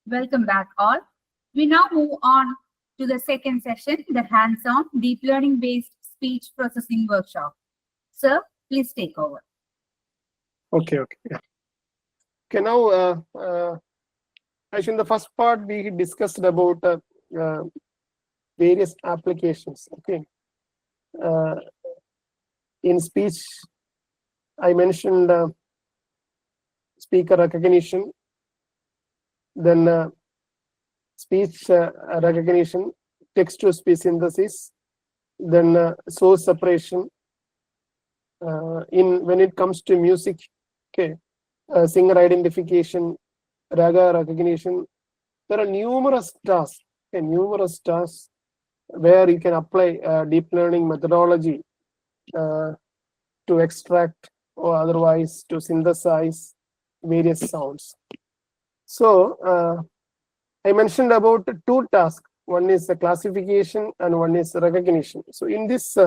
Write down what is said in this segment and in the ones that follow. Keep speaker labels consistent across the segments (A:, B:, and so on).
A: Welcome back all. We now move on to the second session, the hands-on deep learning based speech processing workshop. Sir, please take over.
B: Okay. Yeah. Okay, now, actually in the first part, we discussed about various applications. Okay. In speech, I mentioned speaker recognition, then speech recognition, text-to-speech synthesis, then source separation. When it comes to music, okay, singer identification, raga recognition, there are numerous tasks, where you can apply deep learning methodology to extract or otherwise to synthesize various sounds. So I mentioned about two tasks. One is the classification and one is recognition. So in this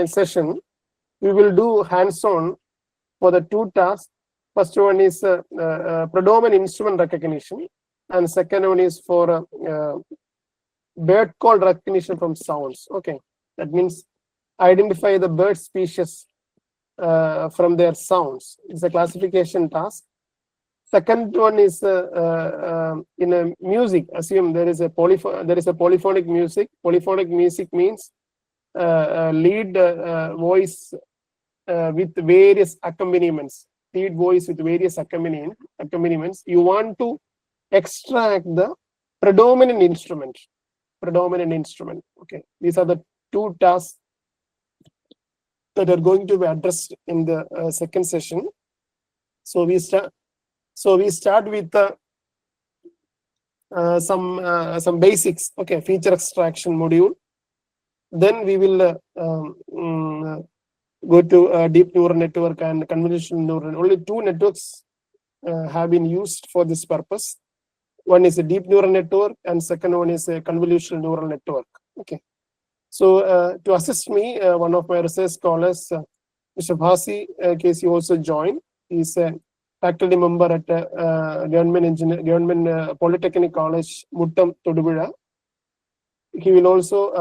B: session, we will do hands-on for the two tasks. First one is predominant instrument recognition, and second one is for bird call recognition from sounds. Okay, that means identify the bird species from their sounds. It's a classification task. Second one is in a music. Assume there is a polyphonic music. Polyphonic music means lead voice with various accompaniments. Lead voice with various accompaniments. You want to extract the predominant instrument. Okay, these are the two tasks that are going to be addressed in the second session. So we start with some basics. Okay, feature extraction module. Then we will go to deep neural network and convolutional neural. Only two networks have been used for this purpose. One is a deep neural network, and second one is a convolutional neural network. Okay. So to assist me, one of my research scholars, Mr. Bhasi, case he also joined. He's a faculty member at Government Polytechnic College, Muttam, Todupuzha. He will also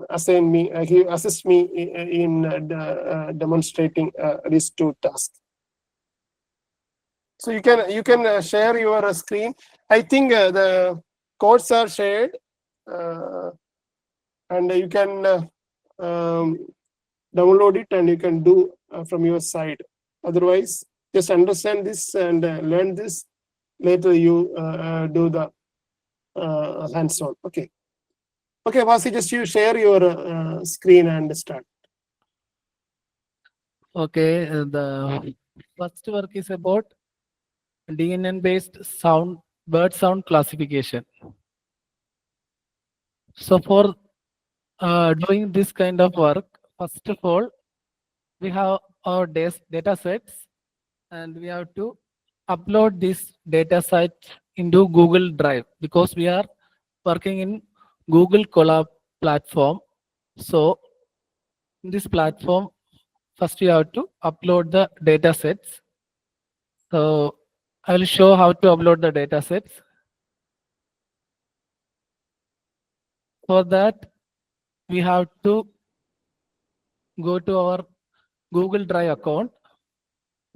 B: assist me in demonstrating these two tasks. So you can share your screen. I think the codes are shared, and you can download it and you can do from your side. Otherwise, just understand this and learn this. Later you do the hands-on. Okay. Okay, Vasi, just you share your screen and start.
C: Okay, the first work is about DNN-based bird sound classification. So for doing this kind of work, first of all, we have our data sets, and we have to upload this data set into Google Drive, because we are working in Google Colab platform. So in this platform, first you have to upload the data sets. So I will show how to upload the data sets. For that, we have to go to our Google Drive account.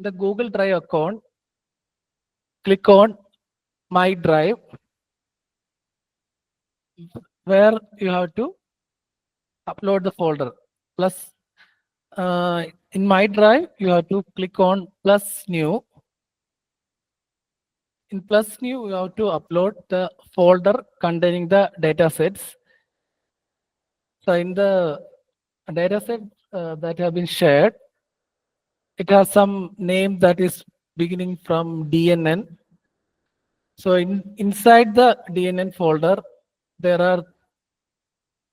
C: The Google Drive account, click on My Drive, where you have to upload the folder. Plus, in My Drive, you have to click on Plus New. In Plus New, you have to upload the folder containing the data sets. So in the data set that have been shared, it has some name that is beginning from DNN. So inside the DNN folder, there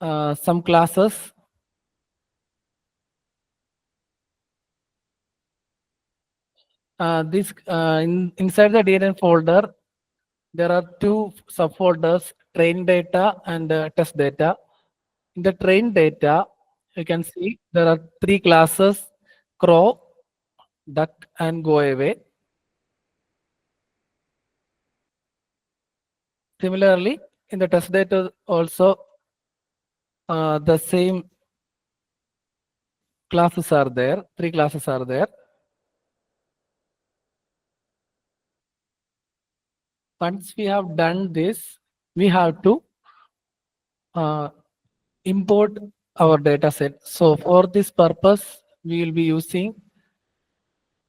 C: are some classes. Inside the DNN folder, there are two subfolders: train data and test data. In the train data, you can see there are three classes: crow, duck, and go away. Similarly, in the test data also, the same classes are there, 3 classes are there. Once we have done this, we have to import our data set. So for this purpose, we will be using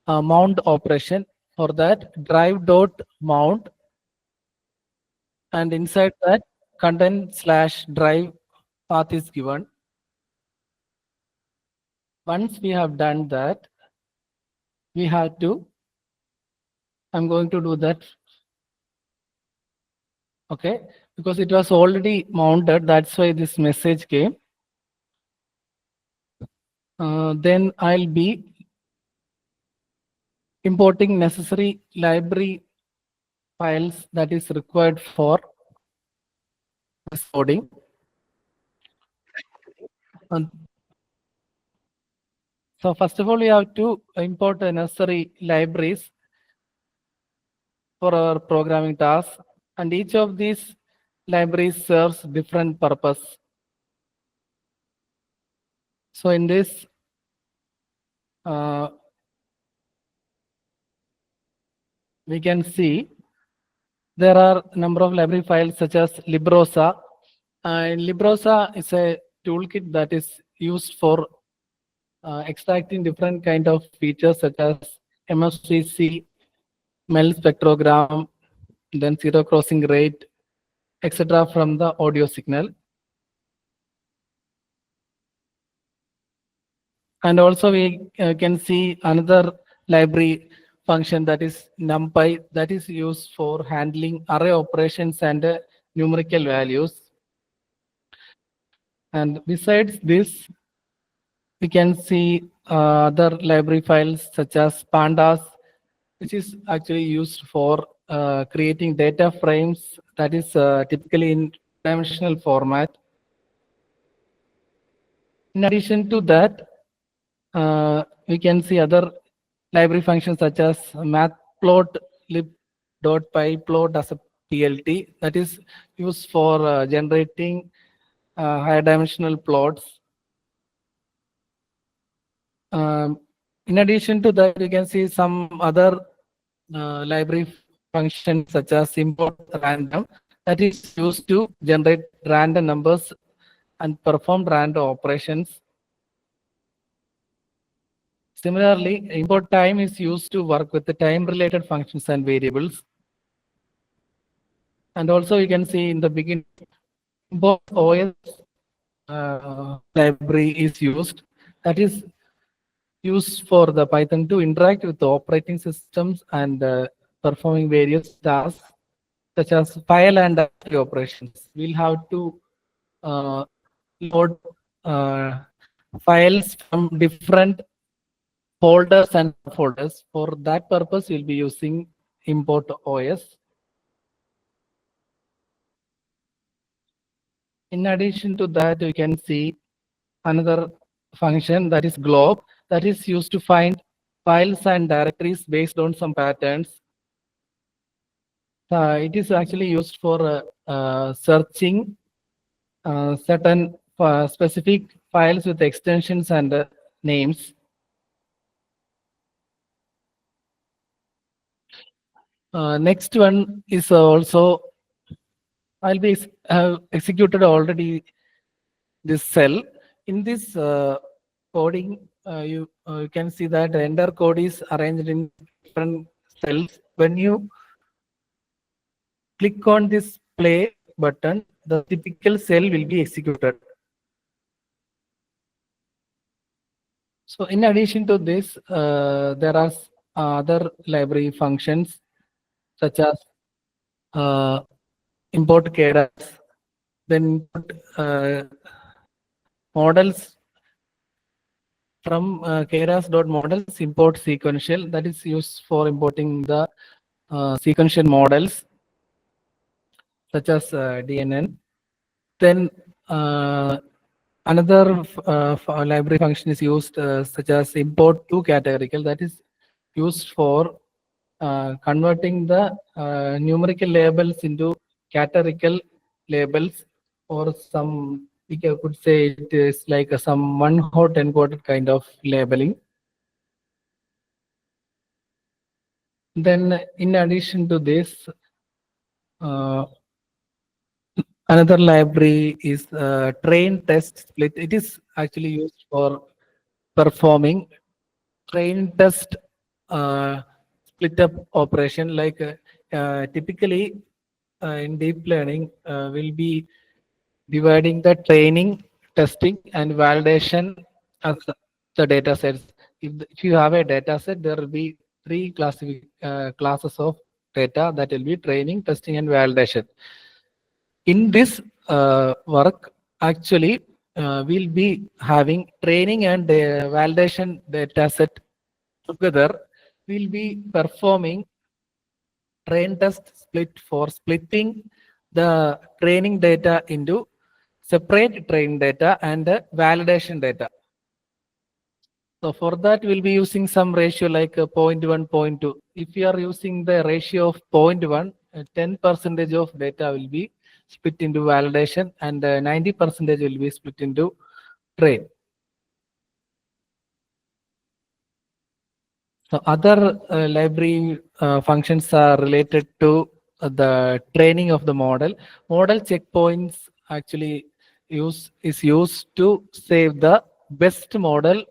C: a mount operation. For that, drive dot mount, and inside that content slash drive path is given. Once we have done that, we have to, I'm going to do that. Okay, because it was already mounted, that's why this message came. Then I'll be importing necessary library files that is required for this coding. So first of all, we have to import the necessary libraries for our programming tasks, and each of these libraries serves different purpose. So in this, we can see there are a number of library files such as Librosa. Librosa is a toolkit that is used for extracting different kind of features such as MFCC, MEL spectrogram, then zero crossing rate, etc. from the audio signal. And also we can see another library function, that is NumPy, that is used for handling array operations and numerical values. And besides this, we can see other library files such as Pandas, which is actually used for creating data frames that is typically in dimensional format. In addition to that, we can see other library functions such as matplotlib.pyplot as a PLT that is used for generating higher dimensional plots. In addition to that, you can see some other library functions such as import random that is used to generate random numbers and perform random operations. Similarly, import time is used to work with the time-related functions and variables. And also you can see in the beginning, import OS library is used. That is used for the Python to interact with the operating systems and performing various tasks such as file and directory operations. We'll have to load files from different folders and folders. For that purpose, we'll be using import OS. In addition to that, we can see another function that is glob that is used to find files and directories based on some patterns. It is actually used for searching certain specific files with extensions and names. Next one is also, I'll be executed already this cell. In this coding, you can see that the entire code is arranged in different cells. When you click on this play button, the typical cell will be executed. So in addition to this, there are other library functions such as import KDAS, then import models from KDAS.models, import sequential, that is used for importing the sequential models such as DNN. Then another library function is used such as import to categorical, that is used for converting the numerical labels into categorical labels, or some, could say it is like some one hot encoded kind of labeling. Then in addition to this, another library is train test split. It is actually used for performing train test split up operation. Like typically in deep learning, will be dividing the training, testing, and validation as the data sets. If you have a data set, there will be three classes of data, that will be training, testing, and validation. In this work, actually, we'll be having training and validation data set together. We'll be performing train test split for splitting the training data into separate training data and validation data. So for that, we'll be using some ratio like 0.1, 0.2. If you are using the ratio of 0.1, 10% of data will be split into validation, and 90% will be split into train. So other library functions are related to the training of the model. Model checkpoints actually is used to save the best model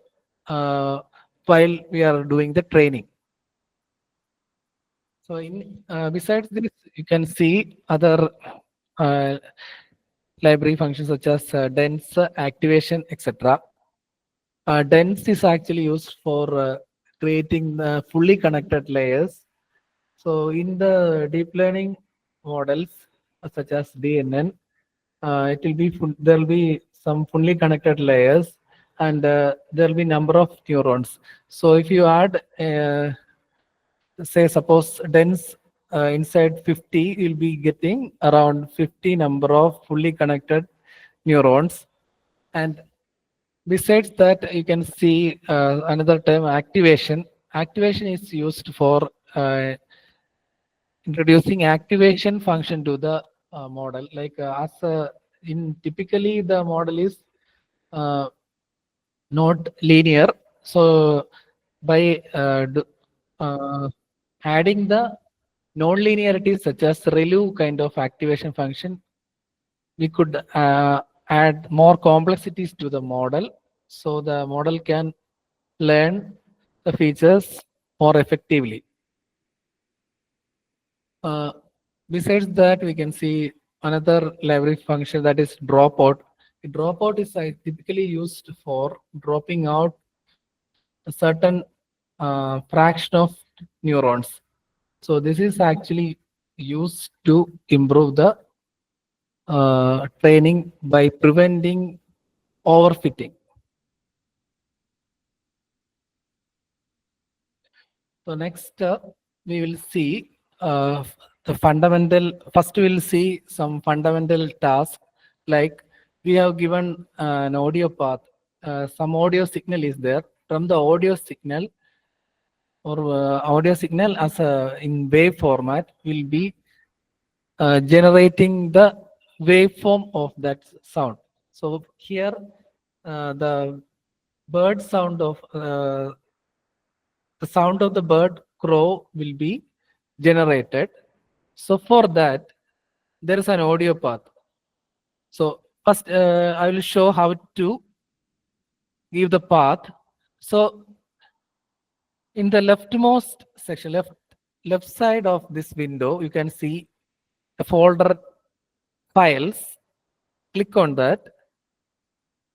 C: while we are doing the training. So in besides this, you can see other library functions such as dense, activation, etc. Dense is actually used for creating the fully connected layers. So in the deep learning models such as DNN, it will be there will be some fully connected layers, and there will be number of neurons. So if you add say suppose dense inside 50, you'll be getting around 50 number of fully connected neurons. And besides that, you can see another term, activation. Activation is used for introducing activation function to the model. Like in typically the model is not linear. So by adding the non-linearity such as ReLU kind of activation function, we could add more complexities to the model, so the model can learn the features more effectively. Besides that, we can see another library function, that is dropout. Dropout is typically used for dropping out a certain fraction of neurons. So this is actually used to improve the training by preventing overfitting. So next we will see the fundamental. First we will see some fundamental tasks, like we have given an audio path. Some audio signal is there. From the audio signal audio signal as in wave format will be generating the waveform of that sound. So here the bird sound of the sound of the bird crow will be generated. So for that, there is an audio path. So first I will show how to give the path. So in the leftmost section, left side of this window, you can see a folder files. Click on that.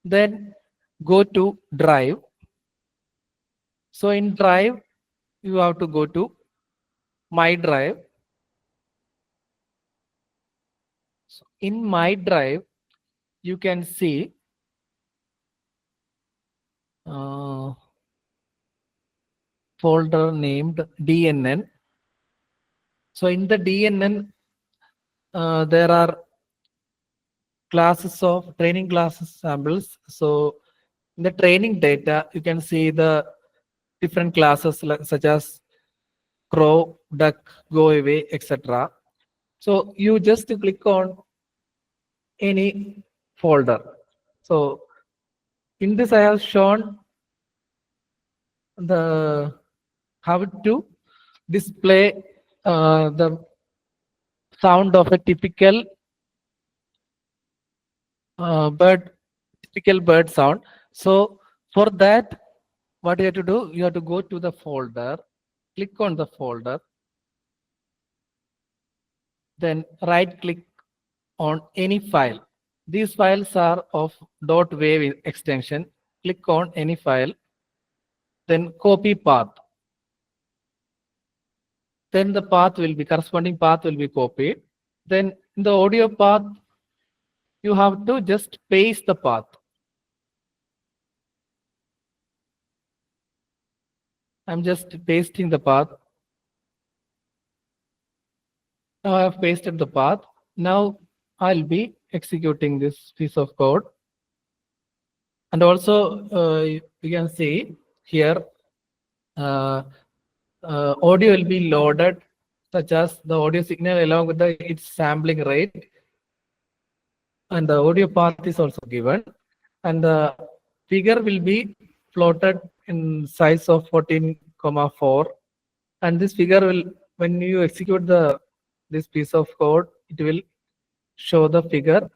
C: Then go to drive. So in drive, you have to go to my drive. So in my drive, you can see folder named DNN. So in the DNN, there are classes of training classes samples. So in the training data, you can see the different classes such as crow, duck, go away, etc. So you just click on any folder. So in this I have shown the how to display the sound of a bird, typical bird sound. So for that, what you have to do, you have to go to the folder, click on the folder, then right click on any file. These files are of .wav extension. Click on any file, then copy path. Then the path will be, corresponding path will be copied. Then in the audio path, you have to just paste the path. I'm just pasting the path. Now I have pasted the path. Now I'll be executing this piece of code. And also you can see here audio will be loaded, such as the audio signal along with its sampling rate, and the audio path is also given, and the figure will be plotted in size of 14,4, and this figure will, when you execute this piece of code, it will show the figure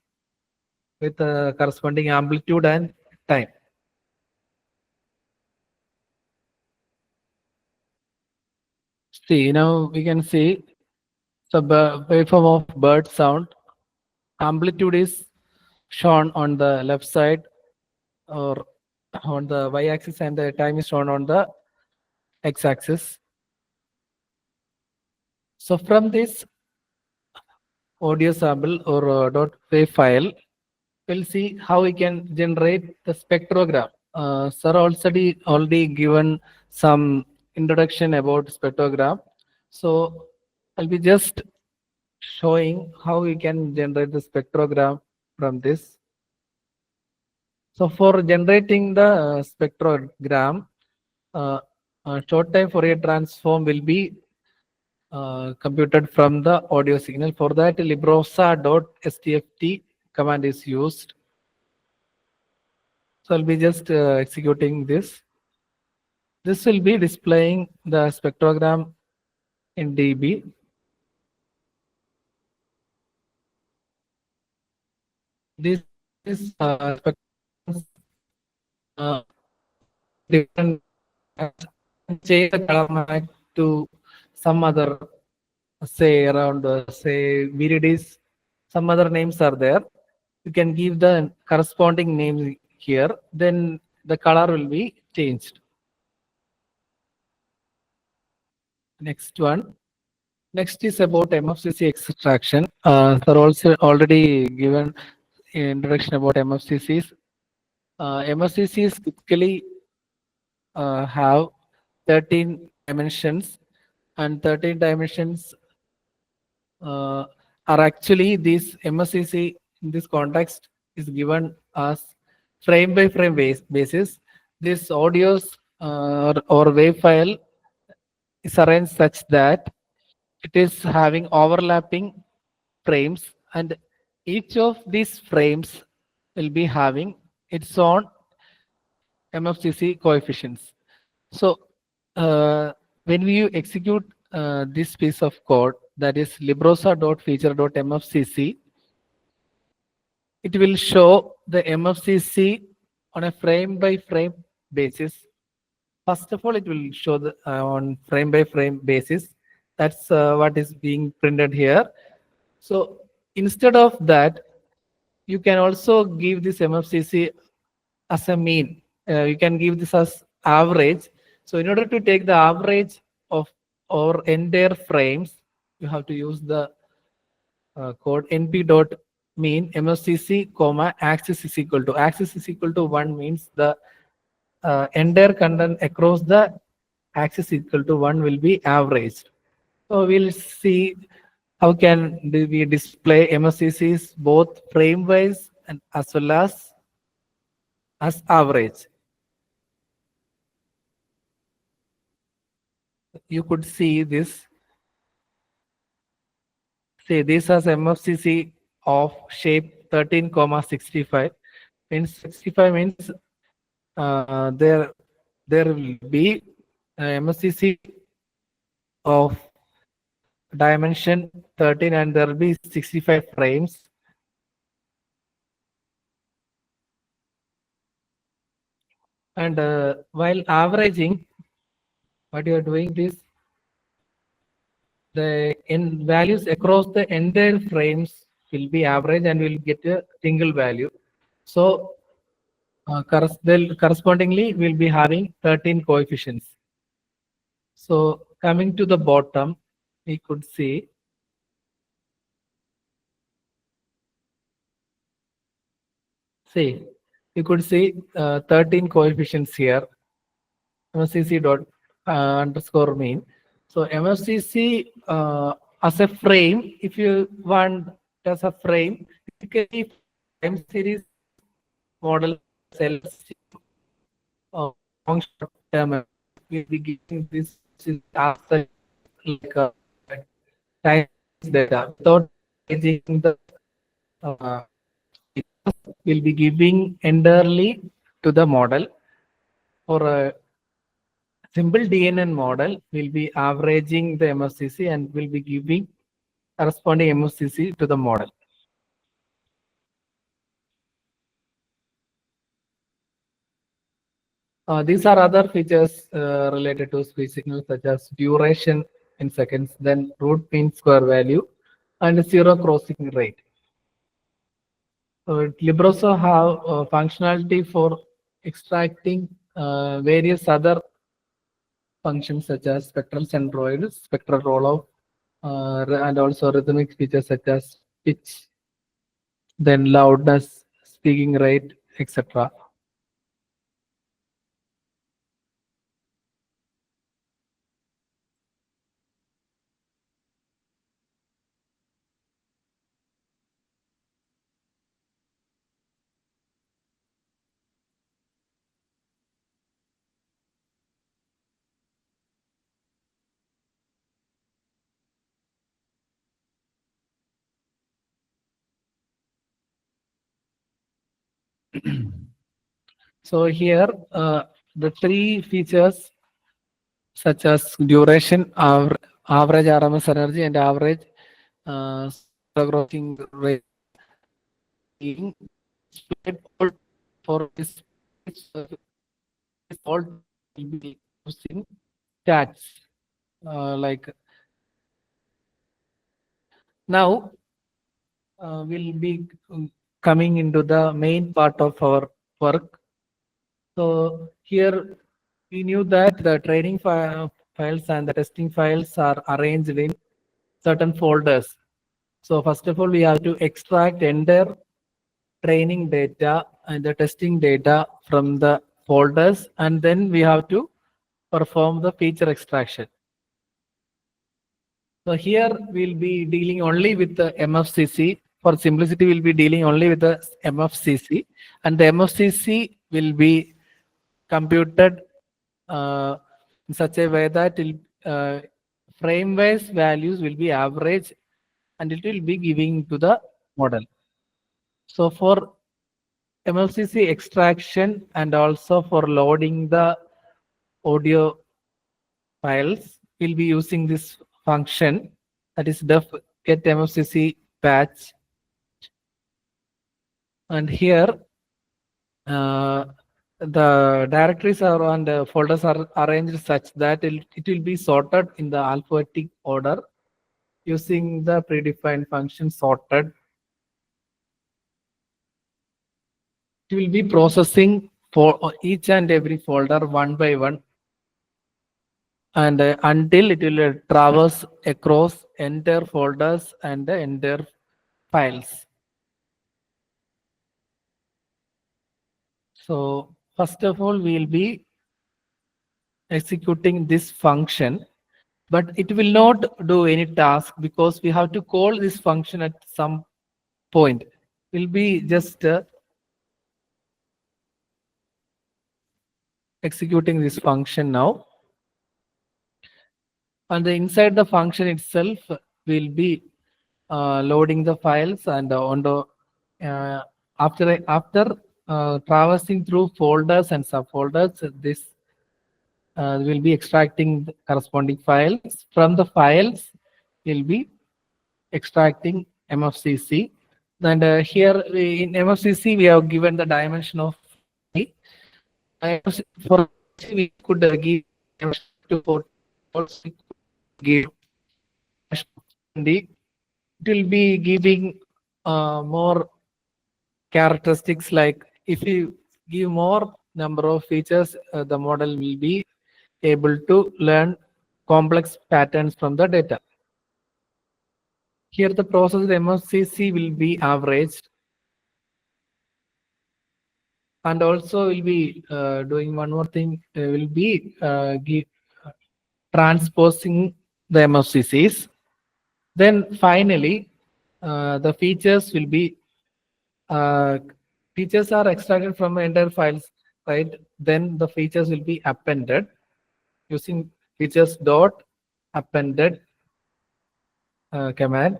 C: with the corresponding amplitude and time. See, now we can see the waveform of bird sound. Amplitude is shown on the left side or on the y-axis, and the time is shown on the x-axis. So from this audio sample or .wav file, we'll see how we can generate the spectrogram. Sir already given some introduction about spectrogram. So I'll be just showing how we can generate the spectrogram from this. So for generating the spectrogram, short time Fourier transform will be computed from the audio signal. For that, librosa.stft command is used. So I'll be just executing this. This will be displaying the spectrogram in dB. This is different, change the color map to some other, say around say Viridis, some other names are there. You can give the corresponding name here, then the color will be changed. Next one. Next is about MFCC extraction. Sir also already given introduction about MFCCs. MFCCs typically have 13 dimensions, and 13 dimensions are actually, this MFCC in this context is given as frame by frame basis. This audios or wave file is arranged such that it is having overlapping frames, and each of these frames will be having its own MFCC coefficients. So when we execute this piece of code, that is librosa.feature.mfcc, it will show the MFCC on a frame by frame basis. First of all, it will show the on frame by frame basis. That's what is being printed here. So instead of that, you can also give this MFCC as a mean. You can give this as average. So in order to take the average of our entire frames, you have to use the code np.mean MFCC, comma, axis is equal to. Axis is equal to 1 means the entire content across the axis equal to 1 will be averaged. So we'll see how can we display MFCCs both frame wise and as well as average. You could see this. See, this has MFCC of shape 13,65. Means 65 means there will be MFCC of dimension 13 and there will be 65 frames. And while averaging, what you are doing this, the in values across the entire frames will be average and will get a single value. So correspondingly we'll be having 13 coefficients. So coming to the bottom, we could see you could see 13 coefficients here. MFCC dot underscore mean. So MFCC as a frame, if you want as a frame, typically time series model cells long short term will be giving this as the like time data without changing the uh, will be giving entirely to the model. For a simple DNN model, will be averaging the MFCC and will be giving corresponding MFCC to the model. These are other features related to speech signals such as duration in seconds, then root mean square value, and zero crossing rate. So it also have functionality for extracting various other functions such as spectral centroid, spectral rollout, and also rhythmic features such as pitch, then loudness, speaking rate, etc. So here the three features such as duration, average RMS energy, and average crossing rate being displayed all for this all will be using stats. Like now we'll be coming into the main part of our work. So here we knew that the training files and the testing files are arranged in certain folders. So first of all, we have to extract entire training data and the testing data from the folders, and then we have to perform the feature extraction. So here we'll be dealing only with the MFCC. For simplicity, we'll be dealing only with the MFCC, and the MFCC will be computed in such a way that frame-wise values will be average and it will be giving to the model. So for MFCC extraction and also for loading the audio files, we'll be using this function, that is def get MFCC patch. And here the directories are and the folders are arranged such that it will be sorted in the alphabetic order using the predefined function sorted. It will be processing for each and every folder one by one, and until it will traverse across entire folders and the entire files. So first of all, we will be executing this function, but it will not do any task because we have to call this function at some point. We'll be just executing this function now. And inside the function itself, we'll be loading the files and on the after traversing through folders and subfolders, this will be extracting the corresponding files. From the files, will be extracting MFCC. And here in MFCC, we have given the dimension of 40. For we could give to 40, also we could give 20. It will be giving more characteristics, like if you give more number of features, the model will be able to learn complex patterns from the data. Here the process MFCC will be averaged, and also will be doing one more thing, will be transposing the MFCCs. Then finally, the features will be features are extracted from entire files, right? Then the features will be appended using features dot appended command.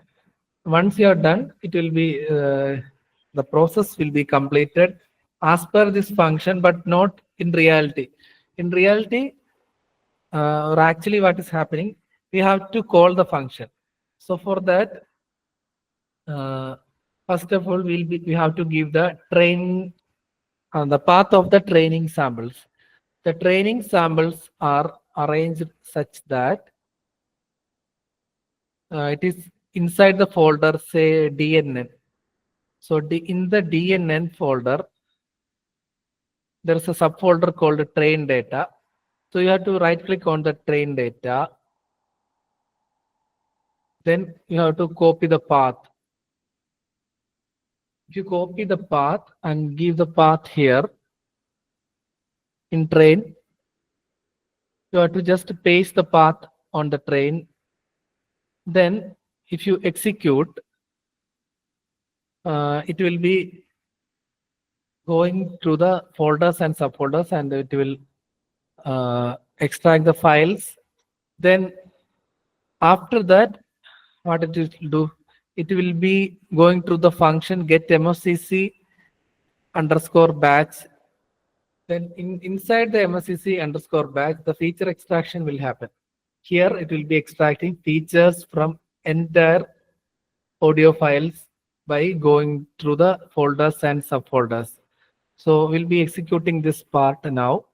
C: Once you are done, it will be the process will be completed as per this function, but not in reality. In reality, or actually what is happening, we have to call the function. So for that, first of all, we have to give the the path of the training samples. The training samples are arranged such that it is inside the folder, say DNN. So in the DNN folder, there is a subfolder called train data. So you have to right click on the train data. Then you have to copy the path. If you copy the path and give the path here in train, you have to just paste the path on the train. Then if you execute, it will be going through the folders and subfolders, and it will extract the files. Then after that, what it will do, it will be going through the function get MFCC underscore batch. Then inside the MFCC underscore batch, the feature extraction will happen. Here it will be extracting features from entire audio files by going through the folders and subfolders. So we'll be executing this part now.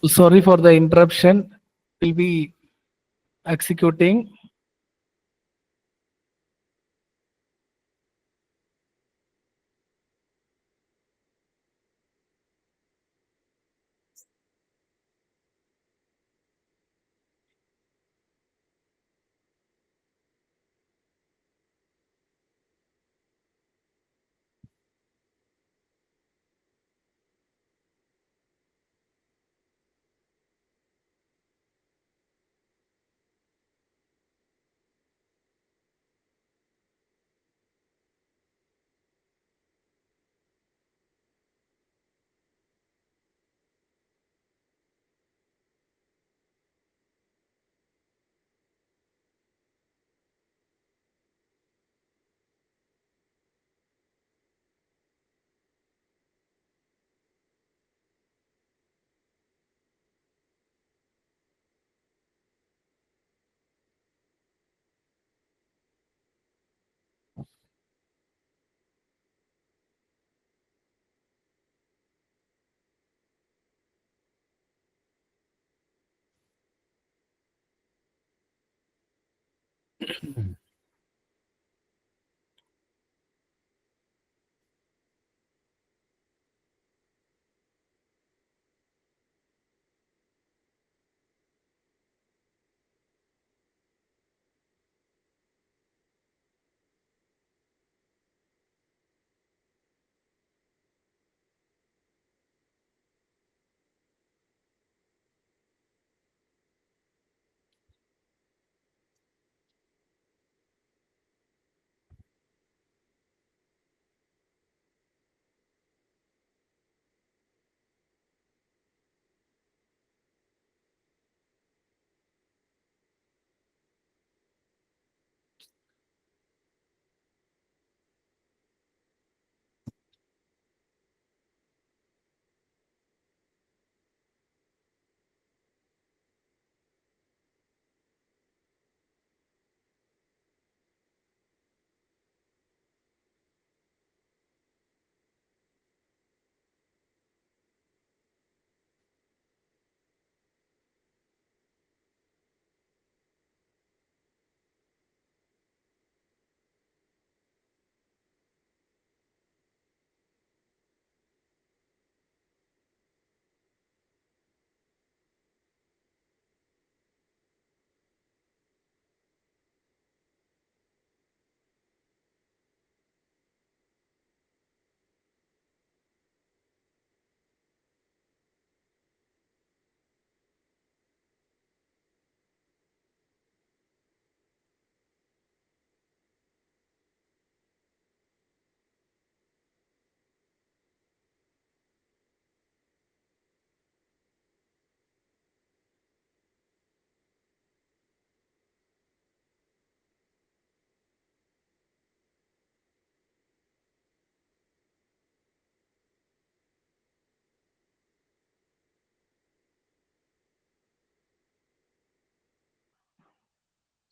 C: Sorry for the interruption. We'll be executing.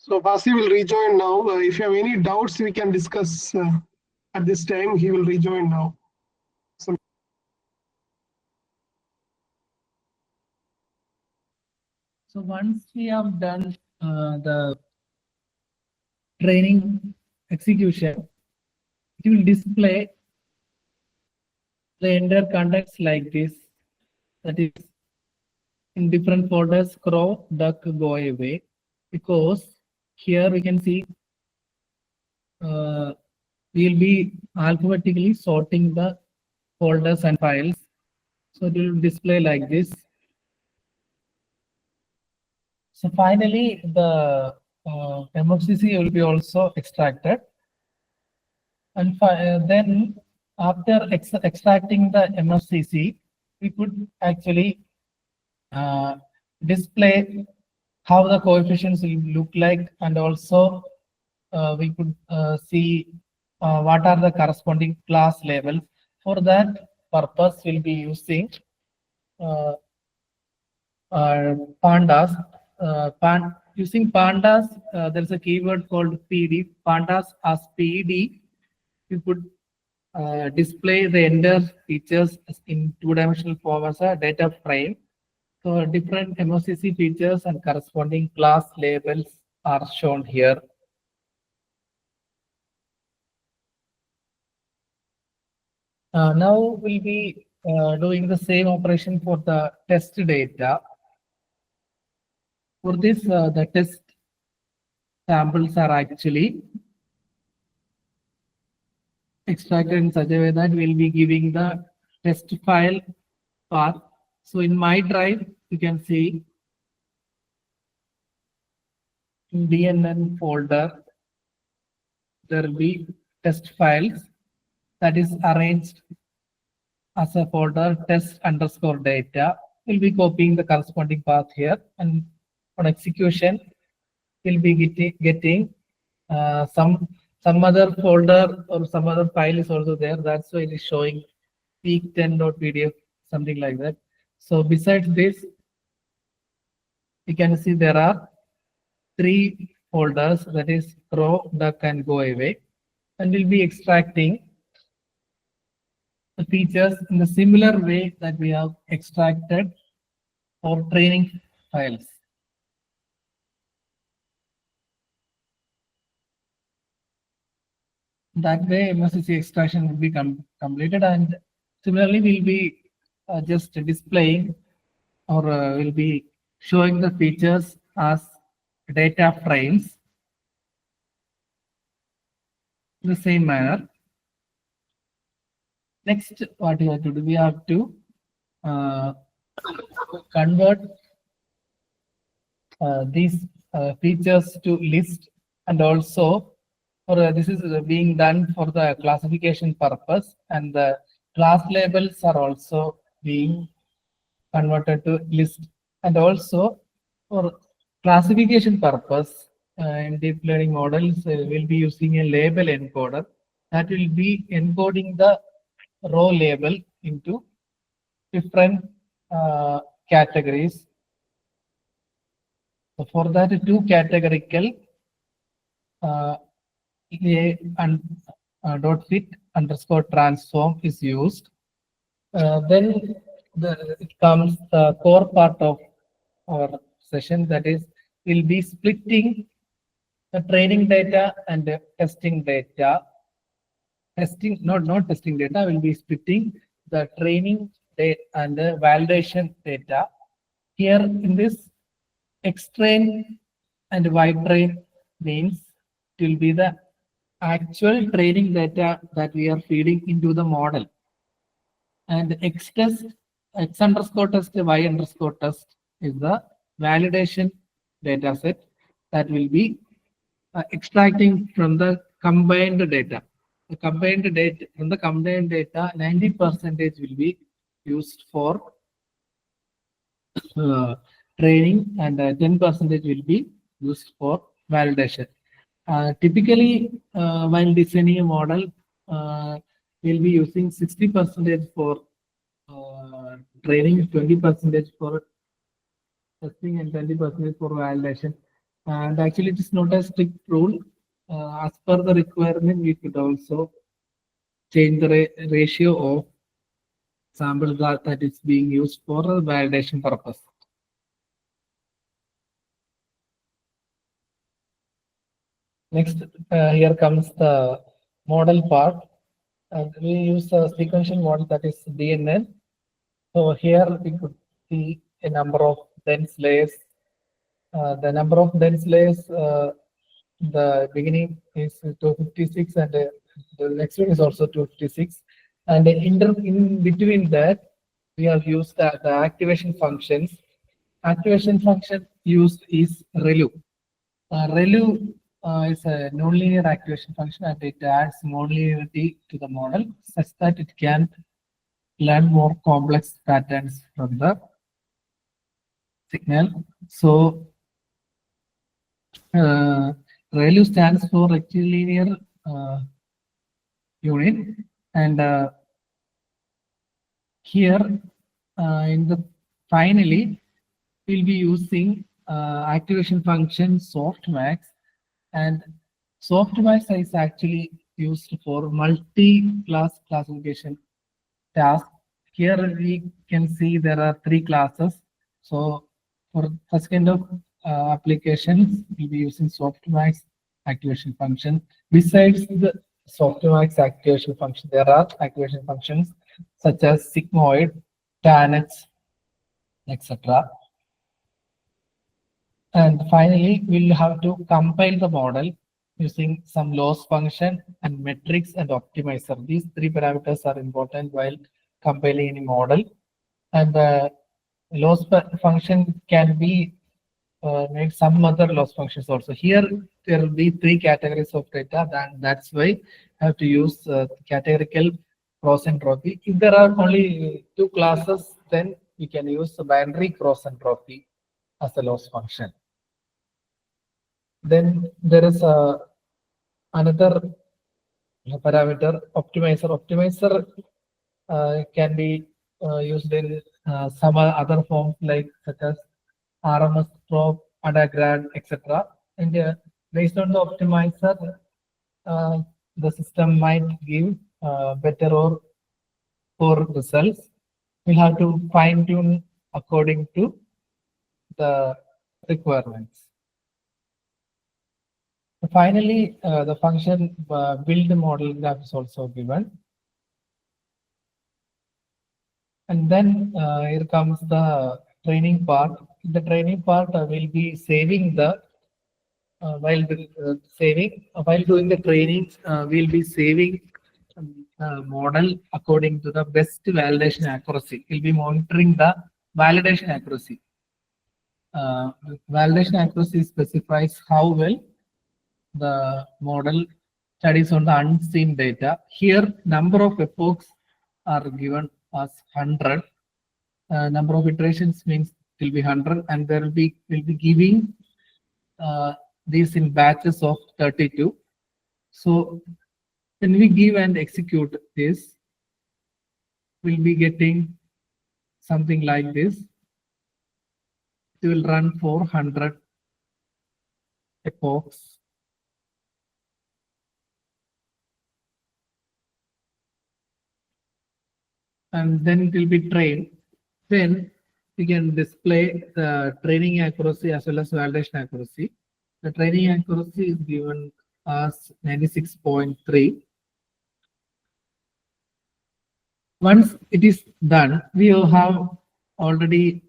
B: So Pasi will rejoin now. If you have any doubts, we can discuss at this time. He will rejoin now.
C: So once we have done the training execution, it will display the entire contents like this. That is in different folders: crow, duck, go away. Because here we can see we'll be alphabetically sorting the folders and files. So it will display like this. So finally, the MFCC will be also extracted. And then after extracting the MFCC, we could actually display how the coefficients will look like, and also we could see what are the corresponding class levels. For that purpose, we'll be using pandas. Using pandas, there's a keyword called PD. Pandas as PD, you could display the entire features in two-dimensional form as a data frame. So different MOCC features and corresponding class labels are shown here. Now we'll be doing the same operation for the test data. For this, the test samples are actually extracted in such a way that we'll be giving the test file path. So in my drive, you can see in DNN folder, there will be test files that is arranged as a folder test_data. We'll be copying the corresponding path here, and on execution, we'll be getting some other folder or some other file is also there. That's why it is showing peak10.pdf, something like that. So besides this, you can see there are 3 folders, that is crow, duck, and go away, and we'll be extracting the features in the similar way that we have extracted for training files. That way, MSC extraction will be completed, and similarly, we'll be just displaying or will be showing the features as data frames in the same manner. Next, what we have to do, we have to convert these features to list, and also this is being done for the classification purpose, and the class labels are also being converted to list, and also for classification purpose in deep learning models we'll be using a label encoder that will be encoding the row label into different categories. So for that, two categorical a and dot fit underscore transform is used. Then it comes the core part of our session, that is, we'll be splitting the training data and the testing data. Testing, not testing data, will be splitting the training data and the validation data. Here in this, X-train and Y-train means it will be the actual training data that we are feeding into the model. And X test, X underscore test, Y underscore test is the validation data set that will be extracting from the combined data. The combined data, from the combined data, 90% will be used for training, and 10% will be used for validation. Typically, while designing a model, we'll be using 60% for training, 20% for testing, and 20% for validation. And actually, it is not a strict rule. As per the requirement, we could also change the ratio of samples that is being used for validation purpose. Next, here comes the model part. And we use a sequential model, that is DNN. So here we could see a number of dense layers. The number of dense layers, the beginning is 256, and the next one is also 256. And in between that, we have used the activation functions. Activation function used is ReLU. ReLU is a nonlinear activation function, and it adds nonlinearity to the model such that it can learn more complex patterns from the signal. So ReLU stands for rectilinear unit, and here in the finally we'll be using activation function softmax, and softmax is actually used for multi-class classification task. Here we can see there are 3 classes. So for such kind of applications, we'll be using softmax activation function. Besides the softmax activation function, there are activation functions such as sigmoid, tannets, etc. And finally, we'll have to compile the model using some loss function and metrics and optimizer. These 3 parameters are important while compiling any model. And the loss function can be made some other loss functions also. Here there will be 3 categories of data, that's why I have to use categorical cross entropy. If there are only 2 classes, then we can use the binary cross entropy as a loss function. Then there is another parameter, optimizer. Optimizer can be used in some other forms like such as RMS probe, undergrad, etc. And based on the optimizer, the system might give better or poor results. We have to fine tune according to the requirements. Finally, the function build model graph is also given. And then here comes the training part. In the training part, we'll be saving the while doing the training, we'll be saving model according to the best validation accuracy. We'll be monitoring the validation accuracy. Validation accuracy specifies how well the model studies on the unseen data. Here, number of epochs are given as 100. Number of iterations means it will be 100, and we'll be giving these in batches of 32. So when we give and execute this, we'll be getting something like this. It will run for 100 epochs. And then it will be trained. Then we can display the training accuracy as well as validation accuracy. The training accuracy is given as 96.3. Once it is done, we have already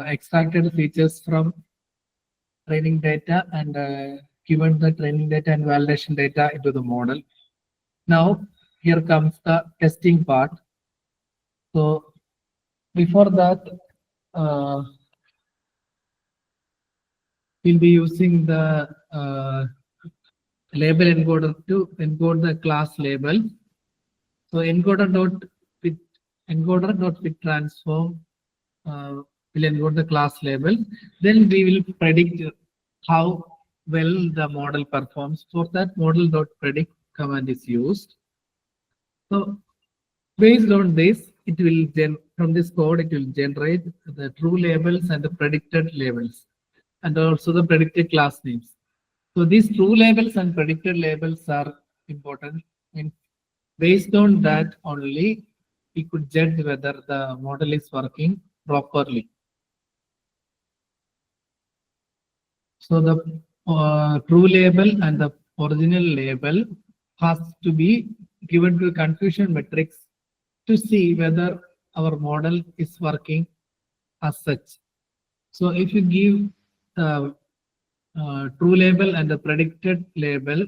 C: extracted features from training data and given the training data and validation data into the model. Now, here comes the testing part. So before that, we'll be using the label encoder to encode the class label. So encoder.fit transform will encode the class label. Then we will predict how well the model performs. For that, model.predict command is used. So based on this, it will from this code it will generate the true labels and the predicted labels, and also the predicted class names. So these true labels and predicted labels are important. And based on that only, we could judge whether the model is working properly. So the true label and the original label has to be given to confusion matrix to see whether our model is working as such. So if you give the true label and the predicted label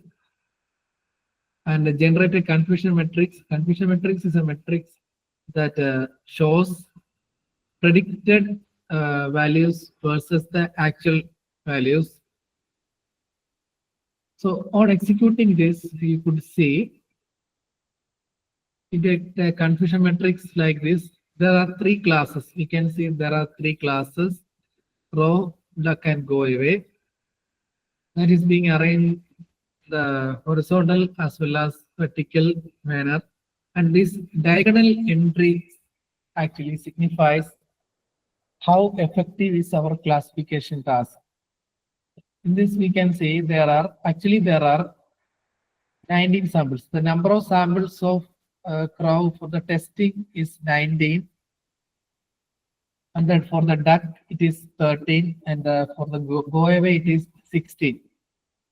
C: and the generated confusion matrix is a matrix that shows predicted values versus the actual values. So on executing this, you could see you get a confusion matrix like this. There are three classes. You can see there are three classes: row, duck, and go away. That is being arranged the horizontal as well as vertical manner. And this diagonal entry actually signifies how effective is our classification task. In this, we can see there are 19 samples. The number of samples of crow for the testing is 19, and then for the duck it is 13, and for the go away it is 16.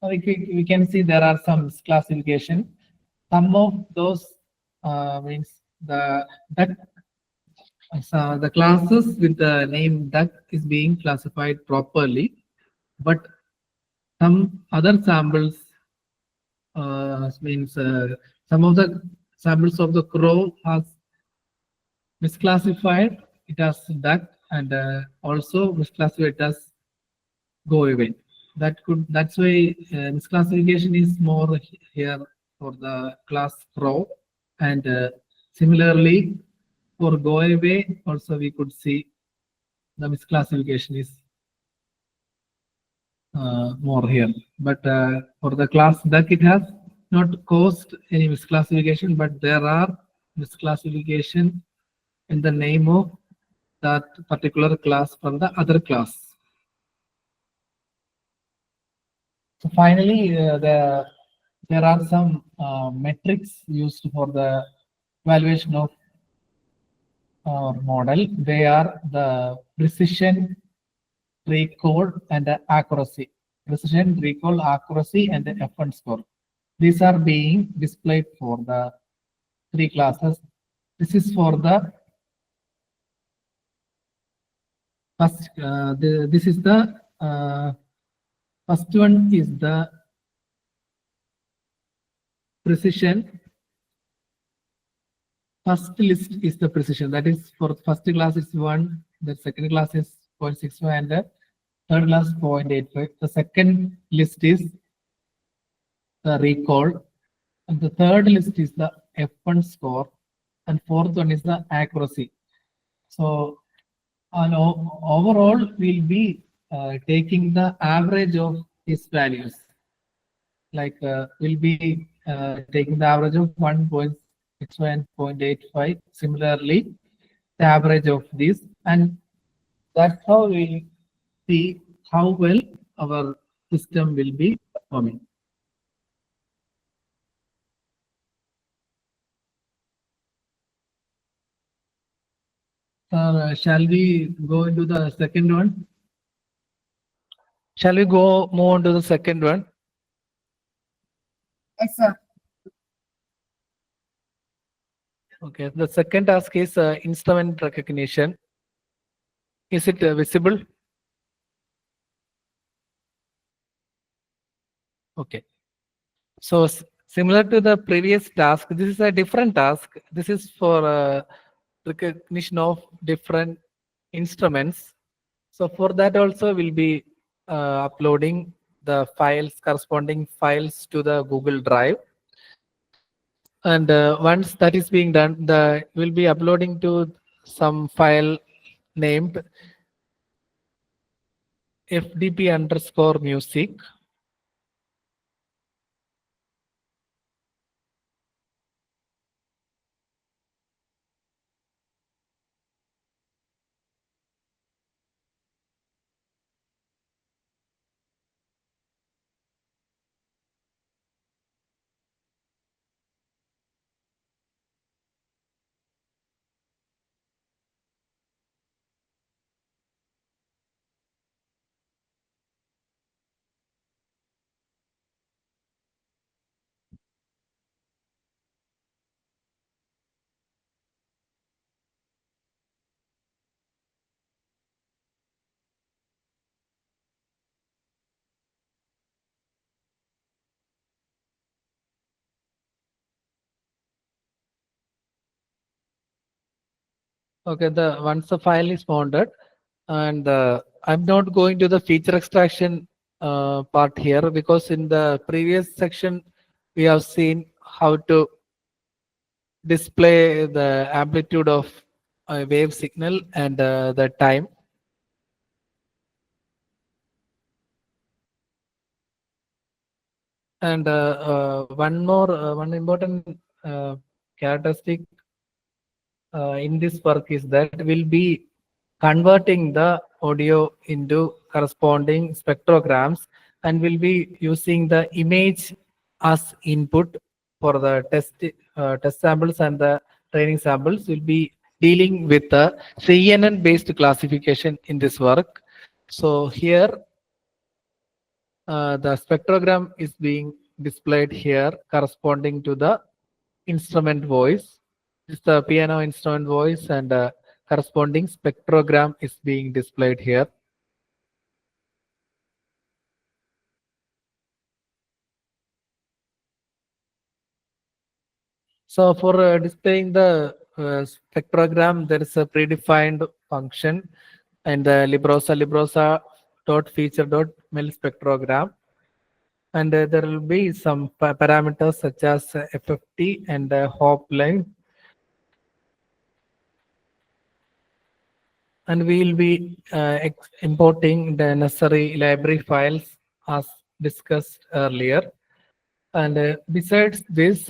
C: So we can see there are some classification. Some of those means the duck. So the classes with the name duck is being classified properly, but some other samples means some of the samples of the crow has misclassified it as duck, and also misclassified as go away. That's why misclassification is more here for the class crow, and similarly for go away also we could see the misclassification is more here. But for the class duck, it has not caused any misclassification, but there are misclassification in the name of that particular class from the other class. So finally, there are some metrics used for the evaluation of model. They are the precision, recall, and the accuracy. precision, recall, accuracy, and the F1 score. These are being displayed for the three classes. This is for the first. This is the first one is the precision. First list is the precision. That is for first class is 1, the second class is 0.65, and the third class 0.85. The second list is the recall, and the third list is the F1 score, and fourth one is the accuracy. So overall, we'll be taking the average of these values. Like we'll be taking the average of 1.65 and 0.85. Similarly, the average of these, and that's how we see how well our system will be performing. Shall we go into the second one? Shall we move on to the second one?
A: Yes, sir.
C: Okay, the second task is instrument recognition. Is it visible? Okay. So similar to the previous task, this is a different task. This is for recognition of different instruments. So for that also we'll be uploading the files, corresponding files to the Google Drive. And once that is being done, we'll be uploading to some file named FDP_music. Okay, once the file is mounted, and I'm not going to the feature extraction part here, because in the previous section we have seen how to display the amplitude of a wave signal and the time. And one important characteristic in this work is that we'll be converting the audio into corresponding spectrograms, and we'll be using the image as input for the test samples, and the training samples. We'll be dealing with the CNN based classification in this work. So here the spectrogram is being displayed here corresponding to the instrument voice. This is the piano instrument voice, and corresponding spectrogram is being displayed here. So for displaying the spectrogram, there is a predefined function, and the librosa dot feature dot mel spectrogram, and there will be some parameters such as FFT and hop length, and we will be importing the necessary library files as discussed earlier. And besides this,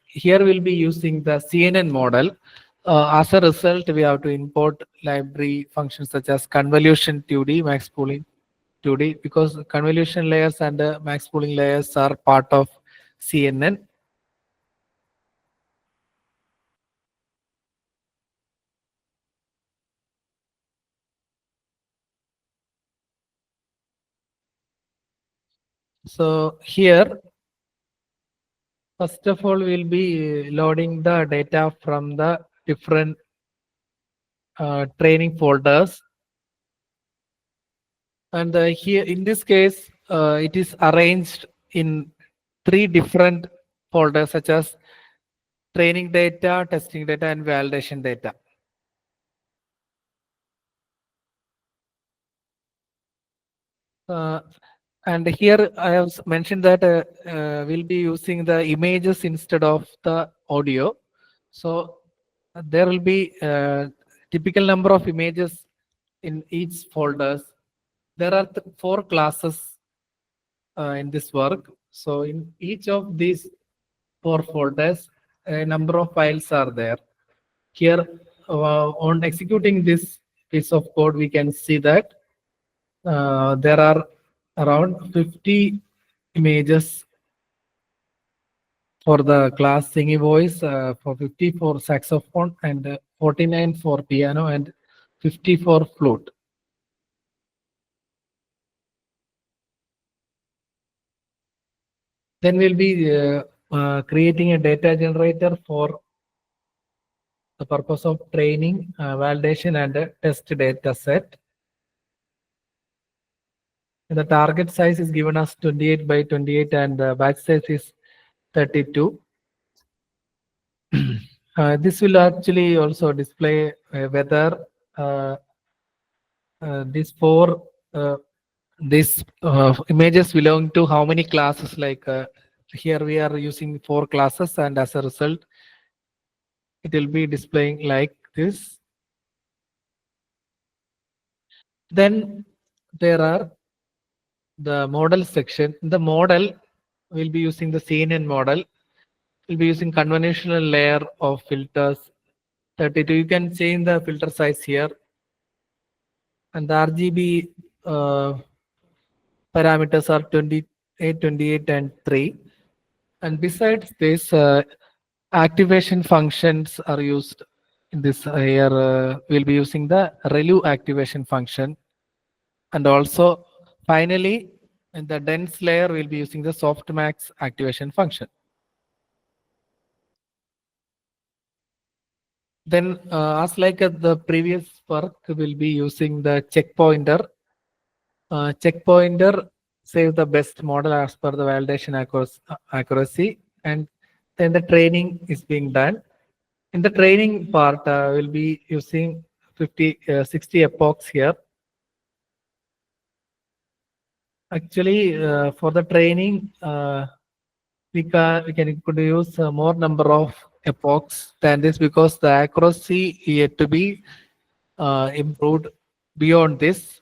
C: here we'll be using the CNN model. As a result, we have to import library functions such as convolution 2D, max pooling 2D, because convolution layers and max pooling layers are part of CNN. So here, first of all, we'll be loading the data from the different training folders. And here, in this case, it is arranged in 3 different folders, such as training data, testing data, and validation data. And here I have mentioned that we'll be using the images instead of the audio. So there will be typical number of images in each folders. There are 4 classes in this work. So in each of these 4 folders, a number of files are there. Here, on executing this piece of code, we can see that there are around 50 images for the class singing voice, for 50 for saxophone, and 49 for piano, and 50 for flute. Then we'll be creating a data generator for the purpose of training, validation, and a test data set. The target size is given as 28 by 28, and the batch size is 32. This will actually also display whether these 4 images belong to how many classes. Like here we are using 4 classes, and as a result, it will be displaying like this. Then there are the model section. In the model, we'll be using the CNN model. We'll be using convolutional layer of filters 32. You can change the filter size here, and the RGB parameters are 28, 28, and 3. And besides this, activation functions are used in this. Here we'll be using the ReLU activation function, and also finally in the dense layer we'll be using the softmax activation function. Then as like the previous work, we'll be using the checkpointer. Checkpointer saves the best model as per the validation accuracy, and then the training is being done. In the training part, we'll be using 60 epochs here. Actually, for the training, we could use more number of epochs than this, because the accuracy yet to be improved beyond this.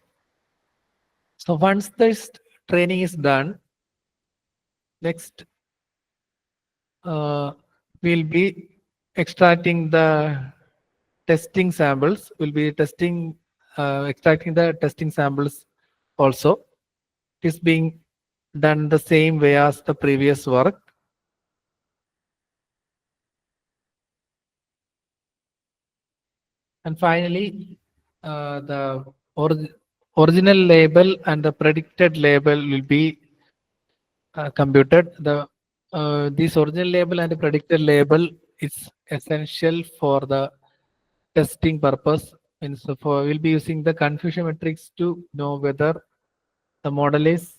C: So once this training is done, next we'll be extracting the testing samples. We'll be extracting the testing samples also. It is being done the same way as the previous work. And finally, the original label and the predicted label will be computed. This original label and the predicted label is essential for the testing purpose. And so we'll be using the confusion metrics to know whether the model is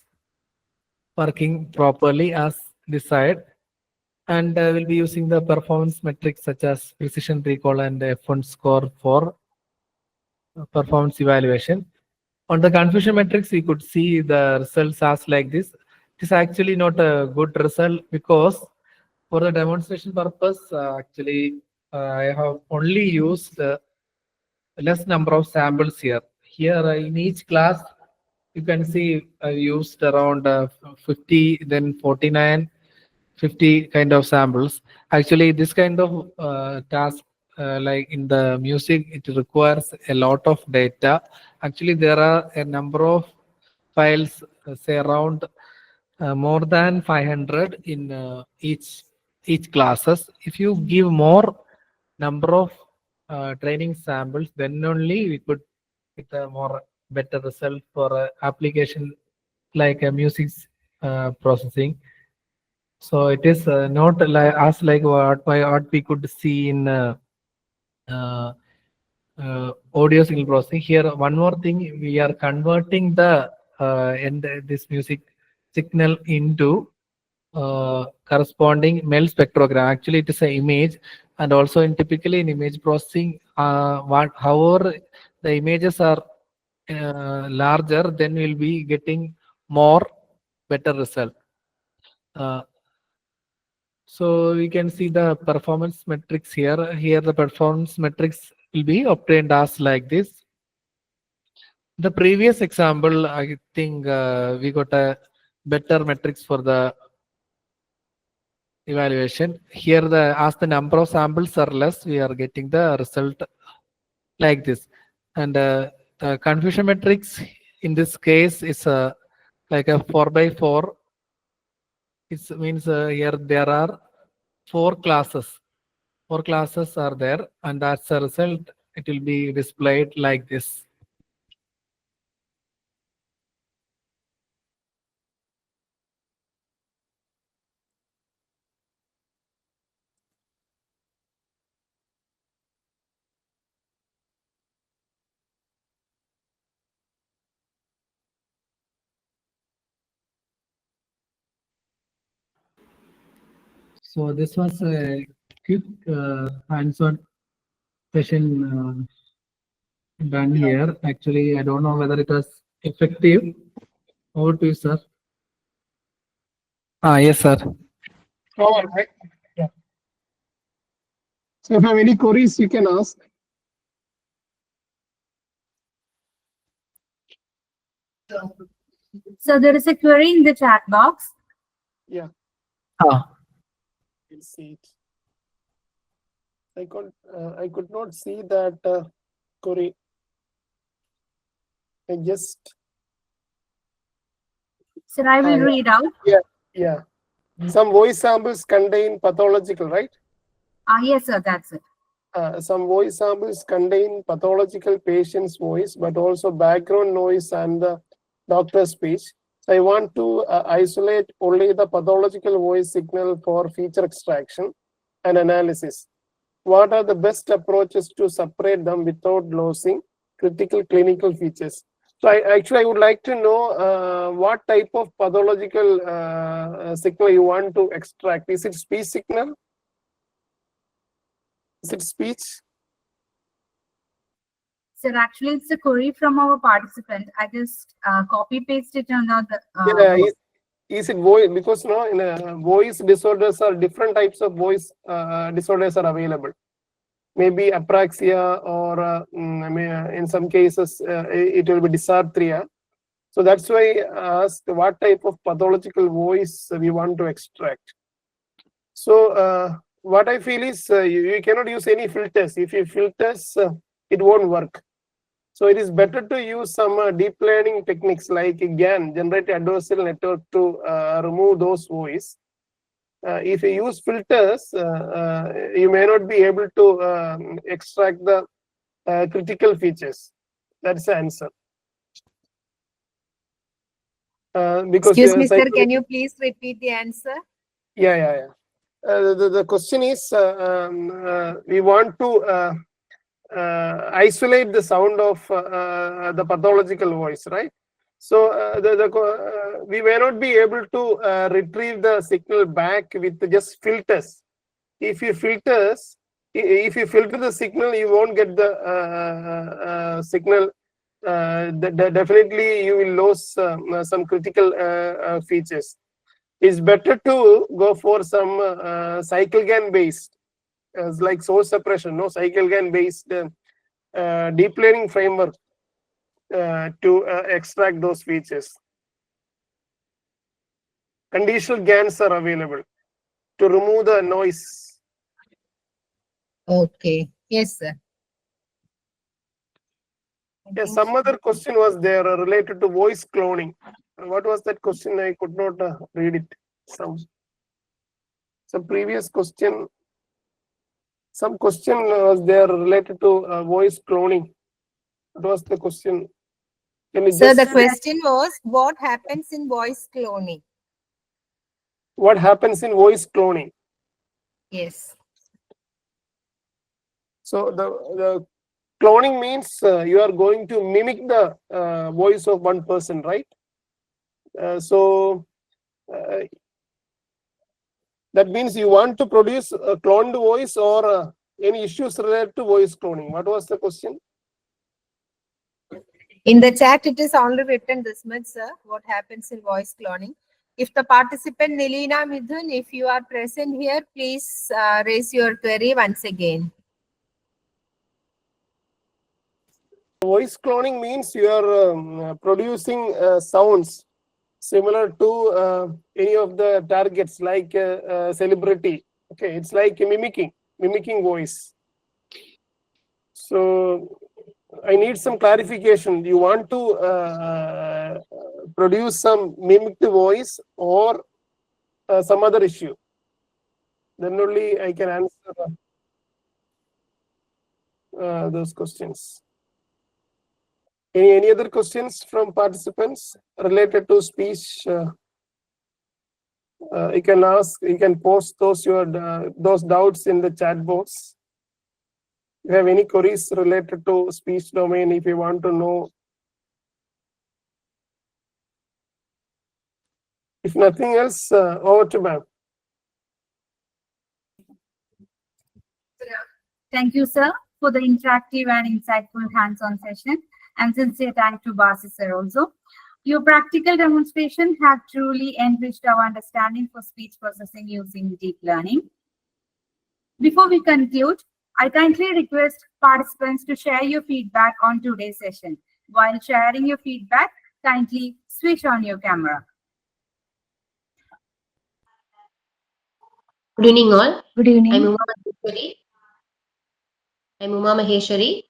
C: working properly as desired. And we'll be using the performance metrics such as precision recall and F1 score for performance evaluation. On the confusion metrics, we could see the results as like this. It is actually not a good result, because for the demonstration purpose, actually I have only used less number of samples here. Here in each class, you can see I used around 50, then 49, 50 kind of samples. Actually, this kind of task, like in the music, it requires a lot of data. Actually, there are a number of files, say around more than 500 in each classes. If you give more number of training samples, then only we could get a more better result for application like a music processing. So it is not like as like what we could see in audio signal processing. Here, one more thing, we are converting the this music signal into corresponding MEL spectrogram. Actually, it is an image, and also in typically in image processing, however the images are larger, then we'll be getting more better result. So we can see the performance metrics here. Here the performance metrics will be obtained as like this. The previous example, I think we got a better metrics for the evaluation. Here, as the number of samples are less, we are getting the result like this. And the confusion matrix in this case is like a 4x4. It means here there are 4 classes. 4 classes are there, and as a result, it will be displayed like this. So this was a quick hands-on session done here. Actually, I don't know whether it was effective. Over to you, sir. Yes, sir.
B: All right. Yeah. So if you have any queries, you can ask.
A: So there is a query in the chat box.
B: Yeah,
C: Ah,
B: we'll see it. I could not see that query. I just
A: So I will read out.
B: yeah. Some voice samples contain pathological, right?
A: Yes, sir, that's it.
B: Some voice samples contain pathological patient's voice, but also background noise and the doctor's speech. So I want to isolate only the pathological voice signal for feature extraction and analysis. What are the best approaches to separate them without losing critical clinical features? So I would like to know what type of pathological signal you want to extract. Is it speech signal? Is it speech?
A: Sir, actually, it's a query from our participant. I just copy paste it on the.
B: Yeah, is it voice? Because no, in voice disorders are different types of voice disorders are available. Maybe apraxia or in some cases it will be dysarthria. So that's why I asked what type of pathological voice we want to extract. So what I feel is you cannot use any filters. If you filters, it won't work. So it is better to use some deep learning techniques like GAN, generative adversarial network, to remove those voice. If you use filters, you may not be able to extract the critical features. That's the answer. Because
D: Excuse me, sir, can you please repeat the answer?
B: Yeah. The question is, we want to isolate the sound of the pathological voice, right? So we may not be able to retrieve the signal back with just filters. If you filter the signal, you won't get the signal. Definitely, you will lose some critical features. It's better to go for some cycle GAN based, like source suppression, no cycle GAN based deep learning framework to extract those features. Conditional GANs are available to remove the noise.
D: Okay. Yes, sir.
B: Yes, some other question was there related to voice cloning. What was that question? I could not read it. Some previous question. Some question was there related to voice cloning. What was the question? Can you
D: Sir,
B: just
D: the question was, what happens in voice cloning?
B: what happens in voice cloning.
D: Yes.
B: So the cloning means you are going to mimic the voice of one person, right? So that means you want to produce a cloned voice or any issues related to voice cloning. What was the question?
D: In the chat, it is only written this much, sir. What happens in voice cloning? If the participant Nilina Midhun, if you are present here, please raise your query once again.
B: Voice cloning means you are producing sounds similar to any of the targets, like celebrity. Okay, it's like mimicking voice. So I need some clarification. You want to produce some mimicked voice or some other issue? Then only I can answer those questions. Any other questions from participants related to speech? You can ask. You can post those doubts in the chat box. If you have any queries related to speech domain, if you want to know. If nothing else, over to ma'am.
A: Thank you, sir, for the interactive and insightful hands-on session, and sincere thanks to Basi sir also. Your practical demonstration have truly enriched our understanding for speech processing using deep learning. Before we conclude, I kindly request participants to share your feedback on today's session. While sharing your feedback, kindly switch on your camera.
E: Good evening, all.
F: Good evening.
E: I'm Uma Maheshwari,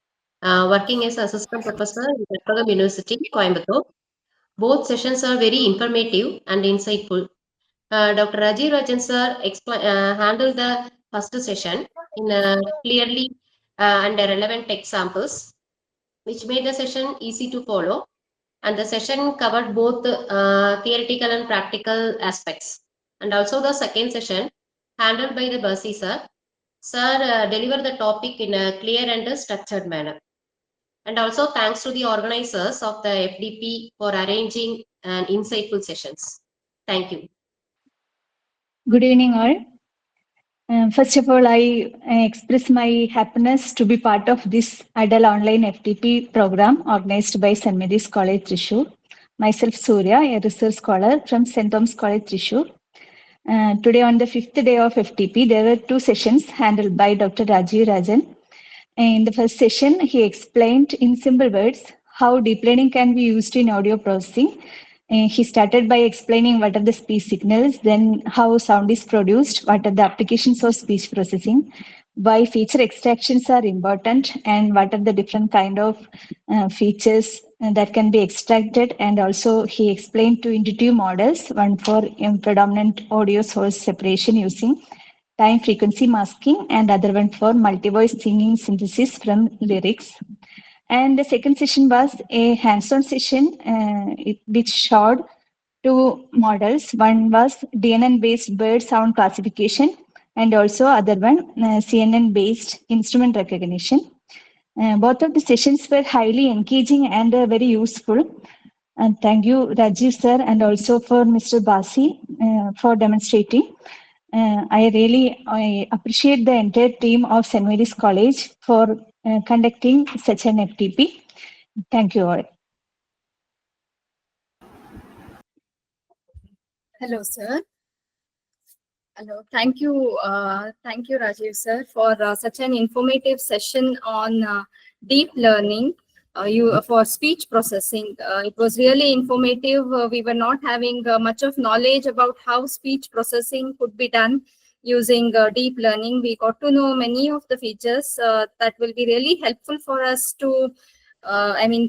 E: working as assistant professor at Chattogram University, Coimbatore. Both sessions are very informative and insightful. Dr. Rajeev Rajan sir handled the first session in clearly and relevant examples, which made the session easy to follow. And the session covered both theoretical and practical aspects. And also the second session, handled by the Basi sir. Sir delivered the topic in a clear and structured manner. And also thanks to the organizers of the FDP for arranging an insightful sessions. Thank you.
F: Good evening, all. First of all, I express my happiness to be part of this adult online FDP program organized by St. Mary's College, Thrissur. Myself, Surya, a research scholar from St. Thomas College, Thrissur. Today, on the 5th day of FDP, there were two sessions handled by Dr. Rajeev Rajan. In the first session, he explained in simple words how deep learning can be used in audio processing. He started by explaining what are the speech signals, then how sound is produced, what are the applications of speech processing, why feature extractions are important, and what are the different kind of features that can be extracted. And also he explained two intuitive models, one for predominant audio source separation using time frequency masking, and other one for multi-voice singing synthesis from lyrics. And the second session was a hands-on session which showed two models. One was DNN-based bird sound classification, and also other one CNN-based instrument recognition. Both of the sessions were highly engaging and very useful. And thank you, Rajeev sir, and also for Mr. Basi for demonstrating. I appreciate the entire team of St. Mary's College for conducting such an FTP. Thank you all.
G: Hello, sir. Hello. Thank you, Rajeev sir, for such an informative session on deep learning. For speech processing. It was really informative. We were not having much of knowledge about how speech processing could be done using deep learning. We got to know many of the features that will be really helpful for us to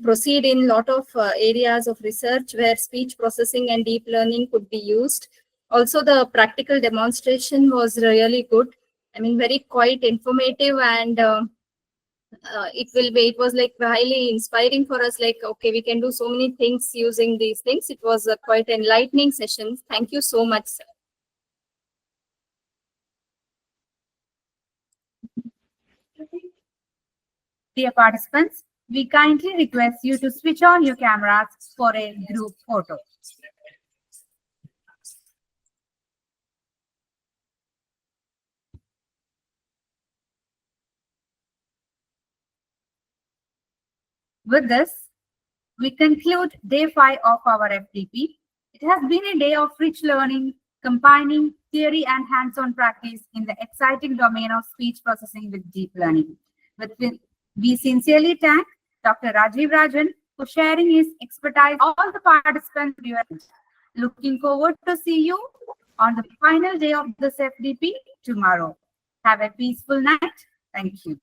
G: proceed in a lot of areas of research where speech processing and deep learning could be used. Also, the practical demonstration was really good. Very quite informative, and it was like highly inspiring for us, like, okay, we can do so many things using these things. It was a quite enlightening session. Thank you so much, sir.
A: Dear participants, we kindly request you to switch on your cameras for a group photo. With this, we conclude day 5 of our FDP. It has been a day of rich learning, combining theory and hands-on practice in the exciting domain of speech processing with deep learning. We sincerely thank Dr. Rajeev Rajan for sharing his expertise. All the participants, looking forward to see you on the final day of this FDP tomorrow. Have a peaceful night. Thank you.